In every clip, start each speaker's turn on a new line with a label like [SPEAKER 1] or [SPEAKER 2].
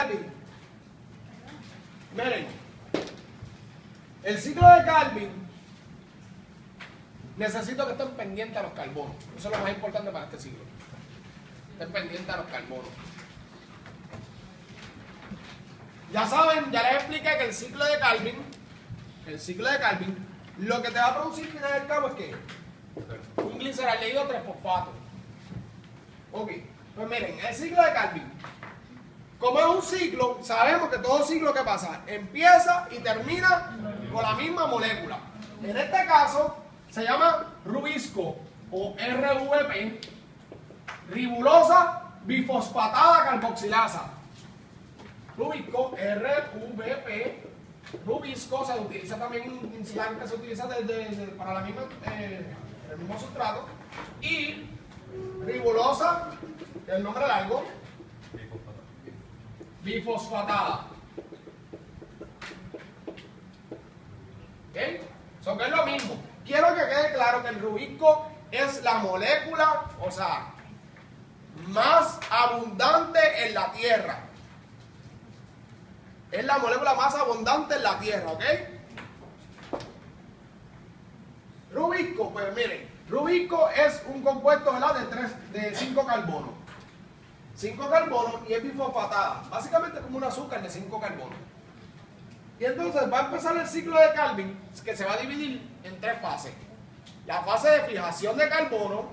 [SPEAKER 1] Calvin. Miren, el ciclo de Calvin, necesito que estén pendientes a los carbonos. Eso es lo más importante para este ciclo. Estén pendientes a los carbonos. Ya saben, ya les expliqué que el ciclo de Calvin, lo que te va a producir al final del cabo es que un gliceraldehído 3-fosfato. Ok, pues miren, el ciclo de Calvin, como es un ciclo, sabemos que todo ciclo que pasa empieza y termina con la misma molécula. En este caso se llama rubisco o RVP, ribulosa bifosfatada carboxilasa. Rubisco, RVP, rubisco se utiliza también un slang que se utiliza para la misma, el mismo sustrato. Y ribulosa, que es el nombre largo, bifosfatada. ¿Ok? Eso que es lo mismo. Quiero que quede claro que el rubisco es la molécula, o sea, más abundante en la Tierra. Es la molécula más abundante en la Tierra, ¿ok? Rubisco, pues miren, rubisco es un compuesto, ¿verdad?, de 5 carbonos. 5 carbonos y es bifosfatada. Básicamente como un azúcar de 5 carbonos. Y entonces va a empezar el ciclo de Calvin, que se va a dividir en 3 fases. La fase de fijación de carbono,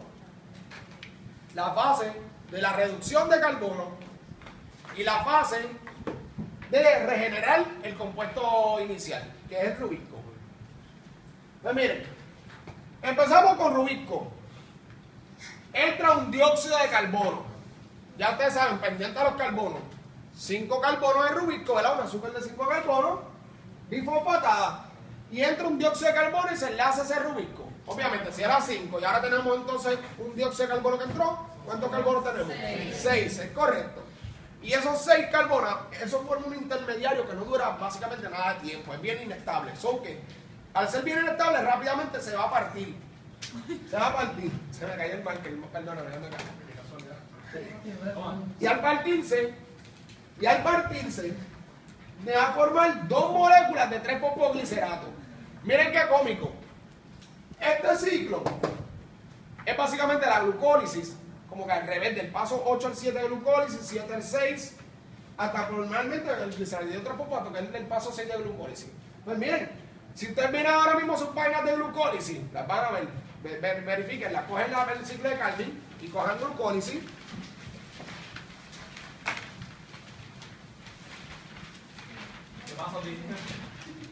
[SPEAKER 1] la fase de la reducción de carbono y la fase de regenerar el compuesto inicial, que es el rubisco. Pues miren, empezamos con rubisco. Entra un dióxido de carbono. Ya ustedes saben, pendiente a los carbonos. 5 carbonos de rubisco, ¿verdad? Un azúcar de 5 carbonos, bifosfatada. Y entra un dióxido de carbono y se enlaza ese rubisco. Obviamente, si era 5 y ahora tenemos entonces un dióxido de carbono que entró, ¿cuántos carbonos tenemos? 6, es correcto. Y esos 6 carbonos, eso forma un intermediario que no dura básicamente nada de tiempo, es bien inestable. So que al ser bien inestable, rápidamente se va a partir. Se va a partir. Se me cayó el marker, perdóname, ya me cayó. Y al partirse, me va a formar 2 moléculas de 3-fosfoglicerato. Miren qué cómico. Este ciclo es básicamente la glucólisis, como que al revés, del paso 8 al 7 de glucólisis, 7 al 6, hasta normalmente el gliceraldehído 3-fosfato, que es el paso 6 de glucólisis. Pues miren, si ustedes miran ahora mismo sus páginas de glucólisis, las van a ver, verifiquen, cogen el ciclo de Calvin y cojan glucólisis.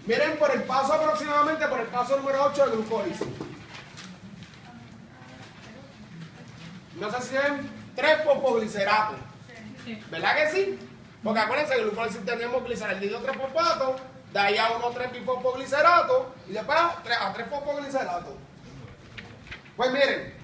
[SPEAKER 1] Miren por el paso aproximadamente, por el paso número 8 de glucólisis. No sé si ven 3-fosfoglicerato. ¿Verdad que sí? Porque acuérdense que en glucólisis tenemos gliceraldehído 3-fosfato, de ahí a 1,3-bifosfoglicerato y después a 3-fosfoglicerato. Pues miren,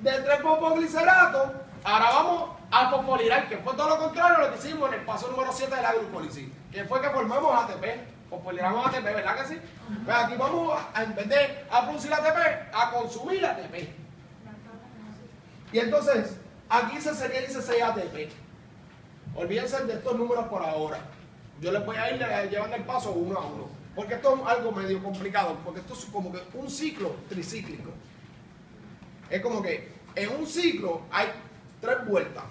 [SPEAKER 1] del 3-fosfoglicerato, ahora vamos a fosforilar, que fue todo lo contrario a lo que hicimos en el paso número 7 de la glucólisis, que fue que formamos ATP, fosforilamos ATP, ¿verdad que sí? Pues aquí vamos a, en vez de a producir ATP, a consumir ATP. Y entonces, aquí sería 16 ATP. Olvídense de estos números por ahora. Yo les voy a ir llevando el paso uno a uno, porque esto es algo medio complicado, porque esto es como que un ciclo tricíclico. Es como que en un ciclo hay 3 vueltas.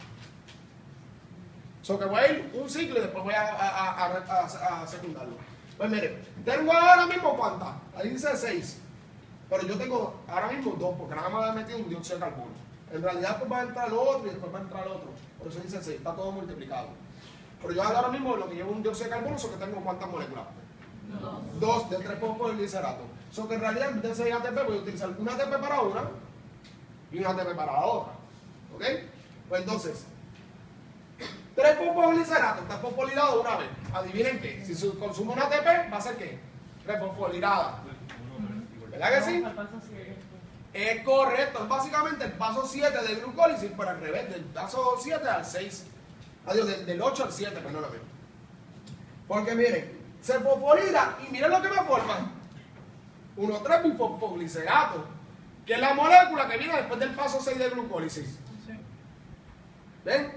[SPEAKER 1] So que voy a ir un ciclo y después voy a secundarlo. Pues miren, tengo ahora mismo ¿cuántas? Ahí dice 6. Pero yo tengo ahora mismo 2, porque nada más he metido un dióxido de carbono. En realidad pues va a entrar lo otro y después va a entrar otro. Por eso dice 6, está todo multiplicado. Pero yo ahora mismo lo que llevo un dióxido de carbono, so que tengo ¿cuántas moléculas? 2 de 3-fosfoglicerato. So que en realidad en vez de 6 ATP voy a utilizar un ATP para una y un ATP para la otra. ¿Ok? Pues entonces, 3-fosfoglicerato está fosforilado una vez. Adivinen qué, si se consume un ATP, va a ser ¿qué? Refosforilada. ¿Verdad que sí? Es correcto, es básicamente el paso 7 de glucólisis, pero al revés, del paso 7 al 6. Adiós, del 8 al 7, perdóname. Porque miren, se fosforila y miren lo que me forman. 1,3-bifosfoglicerato, que es la molécula que viene después del paso 6 de glucólisis. ¿Ven?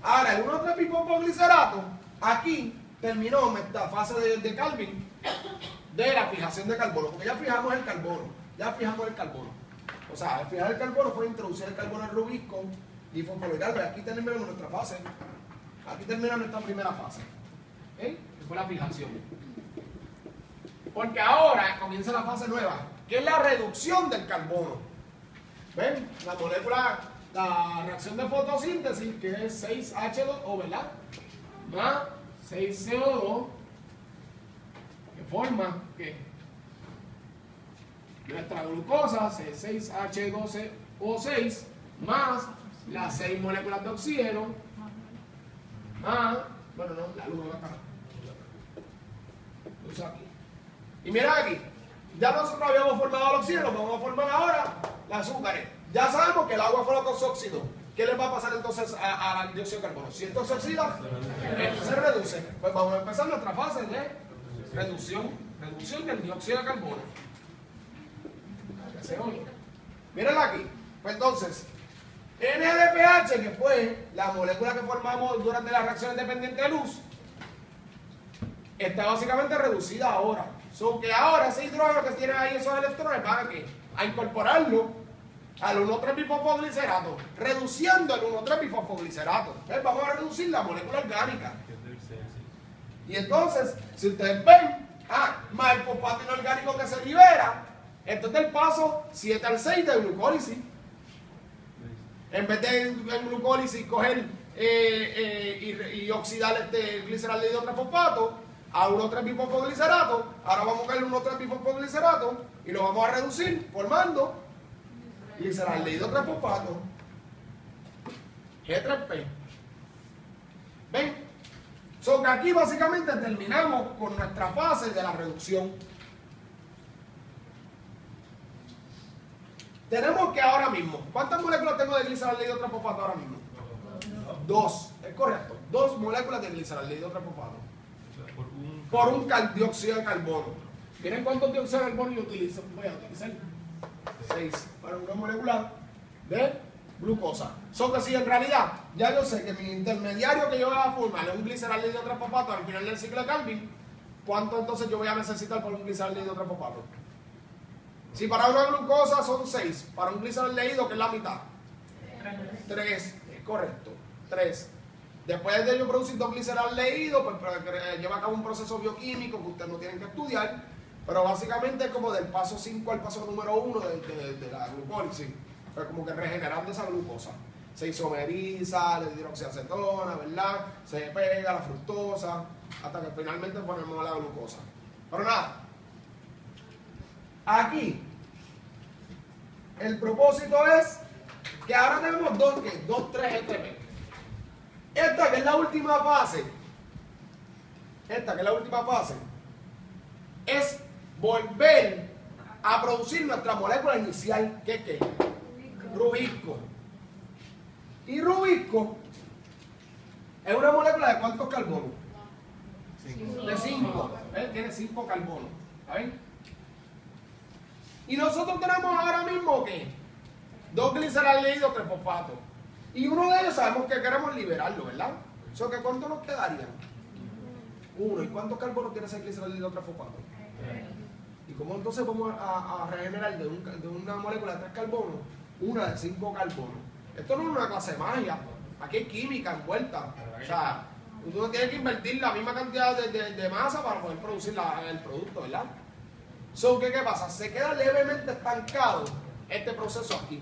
[SPEAKER 1] Ahora, el 1,3-bifosfoglicerato, aquí terminó esta fase de Calvin de la fijación de carbono, porque ya fijamos el carbono. O sea, al fijar el carbono fue introducir el carbono al rubisco y fosforilarlo. Y aquí terminamos nuestra fase. Aquí termina nuestra primera fase. Que fue la fijación. Porque ahora comienza la fase nueva, que es la reducción del carbono. ¿Ven? La molécula, la reacción de fotosíntesis, que es 6H2O, ¿verdad? Más 6CO2, que forma que nuestra glucosa, C6H12O6, más las 6 moléculas de oxígeno, más, bueno, no, la luz va acá. Luz aquí. Y mira aquí, ya nosotros habíamos formado el oxígeno, vamos a formar ahora los azúcares. Ya sabemos que el agua fue lo que se oxidó. ¿Qué le va a pasar entonces al dióxido de carbono? Si esto se oxida, se reduce. Pues vamos a empezar nuestra fase de reducción del dióxido de carbono. Mírenla aquí. Pues entonces, NADPH, que fue la molécula que formamos durante las reacciones dependientes de luz, está básicamente reducida ahora. So que ahora ese hidrógeno que tiene ahí esos electrones van a incorporarlo al 1,3-bifosfoglicerato, reduciendo el 1,3-bifosfoglicerato. Vamos a reducir la molécula orgánica. Y entonces, si ustedes ven, más el fosfato inorgánico que se libera, esto es del paso 7 al 6 de glucólisis. En vez de en glucólisis coger y oxidar este gliceraldehído 3-fosfato a 1,3-bifosfoglicerato, ahora vamos a coger el 1,3-bifosfoglicerato y lo vamos a reducir formando gliceraldehído 3-fosfato, G3P. ¿Ven? So que aquí básicamente terminamos con nuestra fase de la reducción. Tenemos que ahora mismo, ¿cuántas moléculas tengo de gliceraldehído 3-fosfato ahora mismo? 2, es correcto. 2 moléculas de gliceraldehído 3-fosfato por un dióxido de carbono. ¿Miren cuántos dióxidos de carbono yo utilizo? Voy a utilizar 6 para una molécula de glucosa. Son que si en realidad ya yo sé que mi intermediario que yo voy a formar es un gliceraldehído 3-fosfato al final del ciclo de Calvin, ¿cuánto entonces yo voy a necesitar para un gliceraldehído 3-fosfato? Si para una glucosa son 6, para un gliceraldehído, que es la mitad, 3, es correcto, 3. Después de yo producir 2 gliceraldehídos, pues lleva a cabo un proceso bioquímico que ustedes no tienen que estudiar, pero básicamente es como del paso 5 al paso número 1 de la glucólisis, pues como que regenerando esa glucosa. Se isomeriza, la hidroxiacetona, ¿verdad? Se pega la fructosa, hasta que finalmente ponemos la glucosa. Pero nada, aquí el propósito es que ahora tenemos 2,3-GTP. Esta que es la última fase, es volver a producir nuestra molécula inicial, que es ¿qué? Rubisco. Y rubisco es una molécula de ¿cuántos carbonos? De 5. Tiene 5 carbonos. ¿Saben? Y nosotros tenemos ahora mismo ¿qué? 2 gliceraldehídos 3-fosfato. Y uno de ellos sabemos que queremos liberarlo, ¿verdad? O sea, ¿cuánto nos quedarían? 1. ¿Y cuántos carbonos tiene ese gliceraldehído 3-fosfato? 3. ¿Y cómo entonces vamos a regenerar de una molécula de 3 carbonos una de 5 carbonos? Esto no es una clase de magia. Aquí hay química envuelta. O sea, uno tiene que invertir la misma cantidad de masa para poder producir el producto, ¿verdad? So, ¿qué pasa? Se queda levemente estancado este proceso aquí.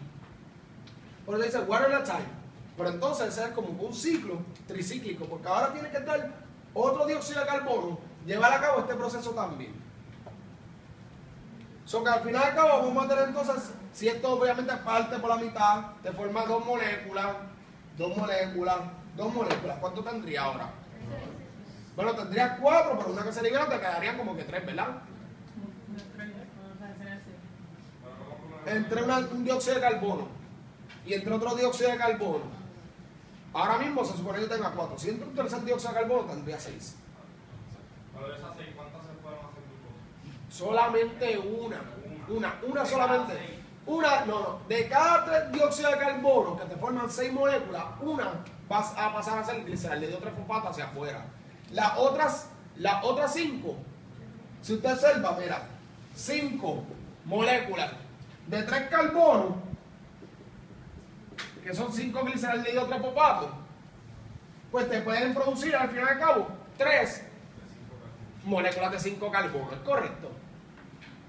[SPEAKER 1] Por eso dice one at a time. Pero entonces ese es como un ciclo tricíclico, porque ahora tiene que estar otro dióxido de carbono, llevar a cabo este proceso también. So que al final de cabo vamos a tener entonces, si esto obviamente parte por la mitad, te forma 2 moléculas. ¿Cuánto tendría ahora? Bueno, tendría 4, pero una que se libera te quedarían como que 3, ¿verdad? Entre un dióxido de carbono y entre otro dióxido de carbono. Ahora mismo se supone que tenga 4. Si entre un tercer dióxido de carbono tendría 6.
[SPEAKER 2] Pero de esas 6, ¿cuántas se fueron a hacer glucosa?
[SPEAKER 1] Solamente una solamente. De cada 3 dióxidos de carbono que te forman 6 moléculas, una vas a pasar a ser gliceraldehído 3-fosfato hacia afuera. Las otras 5, si usted observa, mira, 5 moléculas de 3 carbonos, que son 5 gliceraldehído 3-fosfato, pues te pueden producir al fin y al cabo 3 moléculas de 5 carbonos, ¿es correcto?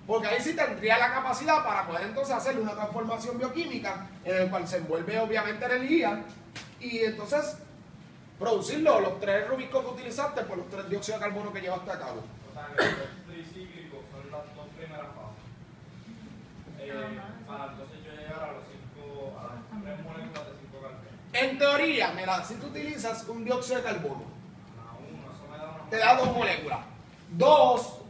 [SPEAKER 1] Porque ahí sí tendría la capacidad para poder entonces hacer una transformación bioquímica en el cual se envuelve obviamente energía y entonces producir los 3 rubicos que utilizaste por los 3 dióxidos de carbono que llevaste a cabo.
[SPEAKER 2] O sea, que los tricíclicos son las 2 primeras fases. Para entonces yo llegar a las 3 moléculas de 5 carbonos.
[SPEAKER 1] En teoría, mira, si tú utilizas un dióxido de carbono,
[SPEAKER 2] Eso me da una
[SPEAKER 1] te da 2 moléculas. 2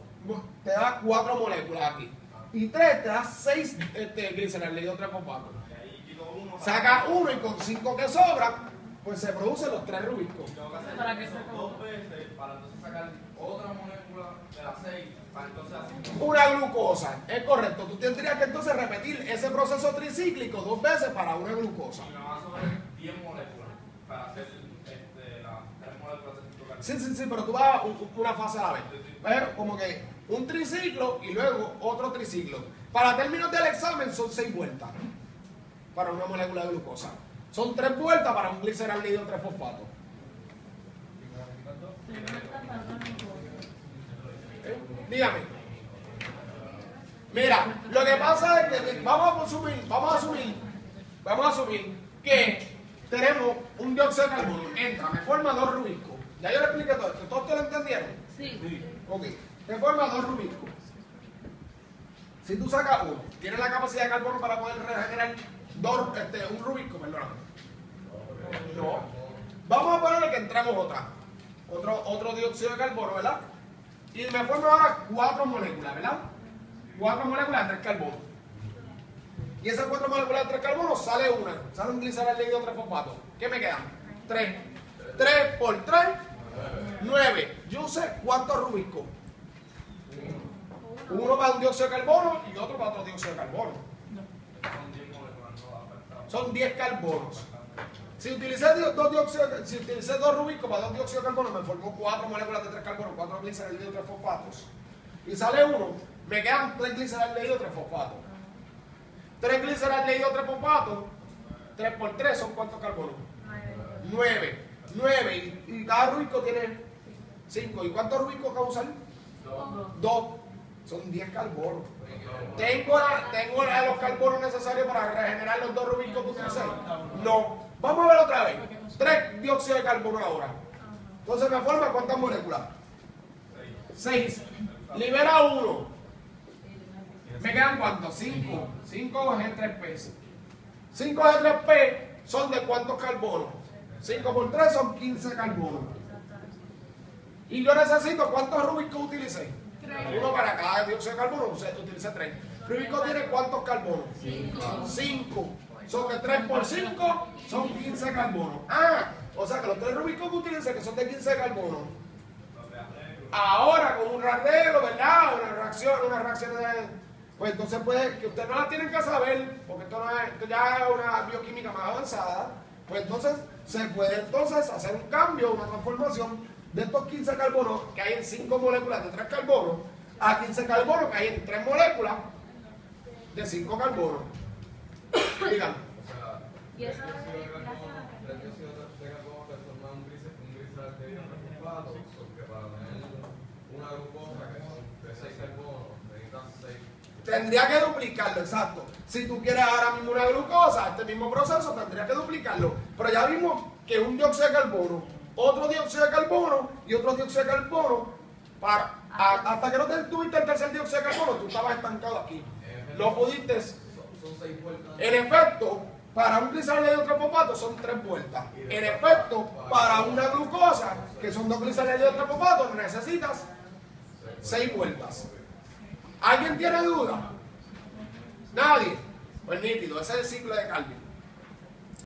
[SPEAKER 1] te da 4 moléculas aquí. Y 3 te da 6 gliceraldehído 3-fosfato.
[SPEAKER 2] Y ahí quito 1.
[SPEAKER 1] Saca 1 y con 5 que sobran, pues se producen los 3 rubicos.
[SPEAKER 2] Tengo que hacer
[SPEAKER 3] ¿Para qué
[SPEAKER 2] eso
[SPEAKER 3] se
[SPEAKER 2] 2 veces para entonces sacar otra molécula de las 6 para entonces hacer
[SPEAKER 1] Una glucosa, es correcto. Tú tendrías que entonces repetir ese proceso tricíclico 2 veces para una glucosa.
[SPEAKER 2] y me va a sobrar 10 moléculas para hacer las 3 moléculas de 5 carbonos.
[SPEAKER 1] Sí, pero tú vas una fase a la vez. ¿Ves? Como que un triciclo y luego otro triciclo. Para términos del examen son 6 vueltas para una molécula de glucosa. Son 3 vueltas para un gliceraldehído 3-fosfato. Dígame. Mira, lo que pasa es que vamos a asumir que tenemos un dióxido de carbono, entra, me forma 2 rubicos. Ya yo le expliqué todo esto, ¿todos lo entendieron?
[SPEAKER 3] Sí.
[SPEAKER 1] Ok, me forma 2 rubicos. Si tú sacas uno, tienes la capacidad de carbono para poder regenerar un rubisco, perdóname. No. Vamos a ponerle que entramos otro dióxido de carbono, ¿verdad? Y me forma ahora 4 moléculas, ¿verdad? 4 moléculas de 3 carbonos. Y esas 4 moléculas de 3 carbonos sale un gliceraldehído 3-fosfato. ¿Qué me quedan? 3. 3 por 3, 9. Yo sé cuántos rubicos. Uno para un dióxido de carbono y otro para otro dióxido de carbono.
[SPEAKER 2] Son 10 moléculas, no afectadas.
[SPEAKER 1] Son 10 carbonos. Si utilicé 2 rubicos para 2 dióxidos de carbono, me formó 4 moléculas de 3 carbonos, 4 gliceraldehído 3-fosfatos. Y sale uno, me quedan 3 gliceraldehído 3-fosfatos. 3 gliceraldehído 3-fosfatos, 3 por 3 son ¿cuántos carbonos? 9. 9. Y cada rubico tiene 5. ¿Y cuántos rubicos causan? 2. Son 10 carbonos. ¿Tengo los carbonos necesarios para regenerar los 2 rubicos que utilicé? No. Vamos a ver otra vez. 3 dióxidos de carbono ahora. Entonces me forma ¿cuántas moléculas? 6. Libera 1. ¿Me quedan cuántos? 5. 5 G3P. 5 G3P son de ¿cuántos carbonos? 5 por 3 son 15 carbonos. Y yo necesito ¿cuántos rubicos utilicé? 1 para cada dióxido de carbono, utilicé 3. Rubicos tiene ¿cuántos carbonos? 5. Son de 3 por 5, son 15 carbonos. O sea que los 3 rubicos que utilicé, que son de 15 carbonos, ahora con un arreglo, ¿verdad? Una reacción de... Pues entonces puede, que ustedes no la tienen que saber, porque esto ya es una bioquímica más avanzada, pues entonces se puede entonces hacer un cambio, una transformación de estos 15 carbonos que hay en 5 moléculas de 3 carbonos a 15 carbonos que hay en 3 moléculas de 5 carbonos. Díganme.
[SPEAKER 3] Y eso es
[SPEAKER 1] Tendría que duplicarlo, exacto. Si tú quieres ahora mismo una glucosa, este mismo proceso tendría que duplicarlo. Pero ya vimos que un dióxido de carbono, otro dióxido de carbono y otro dióxido de carbono, hasta que no tuviste el tercer dióxido de carbono, tú estabas estancado aquí. No pudiste. En efecto, para un gliceraldehído 3-fosfato son 3 vueltas. En efecto, para una glucosa, que son 2 gliceraldehído 3-fosfatos, necesitas 6 vueltas. ¿Alguien tiene duda? ¿Nadie? Pues nítido, ese es el ciclo de Calvin.